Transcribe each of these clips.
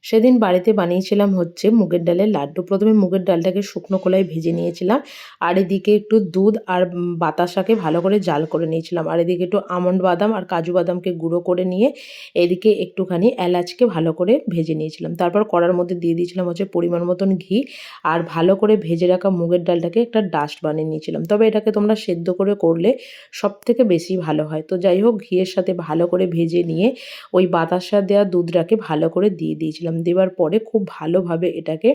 সেদিন বাড়িতে বানিয়েছিলাম হচ্ছে মুগের ডালের লাড্ডু। প্রথমে মুগের ডালটাকে শুকনো খোলায় ভেজে নিয়েছিলাম, আর এদিকে একটু দুধ আর বাতাসাকে ভালো করে জাল করে নিয়েছিলাম, আর এদিকে একটু আমন্ড বাদাম আর কাজু বাদামকে গুঁড়ো করে নিয়ে এদিকে একটুখানি এলাচকে ভালো করে ভেজে নিয়েছিলাম। তারপর কড়ার মধ্যে দিয়ে দিয়েছিলাম হচ্ছে পরিমাণ মতন ঘি, আর ভালো করে ভেজে রাখা মুগের ডালটাকে একটা ডাস্ট বানিয়ে নিয়েছিলাম। তবে এটাকে তোমরা সেদ্ধ করে করলে সব থেকে বেশি ভালো হয়। তো যাই হোক, ঘিয়ের সাথে ভালো করে ভেজে নিয়ে ওই বাতাসা দেওয়া দুধটাকে ভালো করে দিয়ে দিয়েছিলাম। দেওয়ার পরে খুব ভালোভাবে এটাকে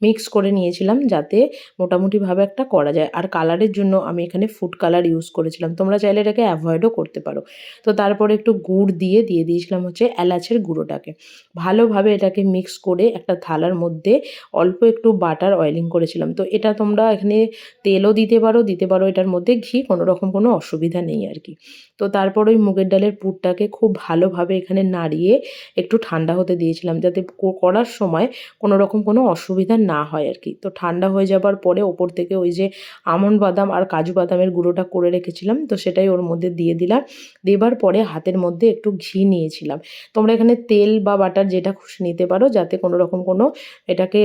মিক্স করে নিয়েছিলাম, যাতে মোটামুটিভাবে একটা করা যায়। আর কালারের জন্য আমি এখানে ফুড কালার ইউজ করেছিলাম, তোমরা চাইলে এটাকে অ্যাভয়েডও করতে পারো। তো তারপরে একটু গুড় দিয়ে দিয়েছিলাম হচ্ছে এলাচের গুঁড়োটাকে। ভালোভাবে এটাকে মিক্স করে একটা থালার মধ্যে অল্প একটু বাটার অয়েলিং করেছিলাম। তো এটা তোমরা এখানে তেলও দিতে পারো এটার মধ্যে ঘি, কোনো রকম কোনো অসুবিধা নেই আর কি। তো তারপর ওই মুগের ডালের পুরটাকে খুব ভালোভাবে এখানে নাড়িয়ে একটু ঠান্ডা হতে দিয়েছিলাম, যাতে করার সময় কোনো রকম কোনো অসুবিধা না হয় আর কি। তো ঠান্ডা হয়ে যাবার পরে ওপর থেকে ওই যে আমন্ড বাদাম আর কাজু বাদামের গুঁড়োটা করে রেখেছিলাম, তো সেটাই ওর মধ্যে দিয়ে দিলাম। দেবার পরে হাতের মধ্যে একটু ঘি নিয়েছিলাম। তোমরা এখানে তেল বা বাটার যেটা খুশি নিতে পারো, যাতে কোনো রকম কোনো এটাকে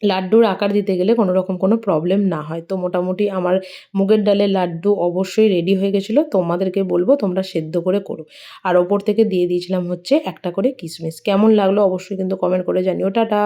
লাড্ডুর আকার দিতে গেলে কোনো রকম কোনো প্রবলেম না হয়। তো মোটামুটি আমার মুগের ডালের লাড্ডু অবশ্যই রেডি হয়ে গেছিলো। তোমাদেরকে বলবো তোমরা সেদ্ধ করে করো। আর ওপর থেকে দিয়ে দিয়েছিলাম হচ্ছে একটা করে কিশমিশ। কেমন লাগলো অবশ্যই কিন্তু কমেন্ট করে জানিও। টাটা।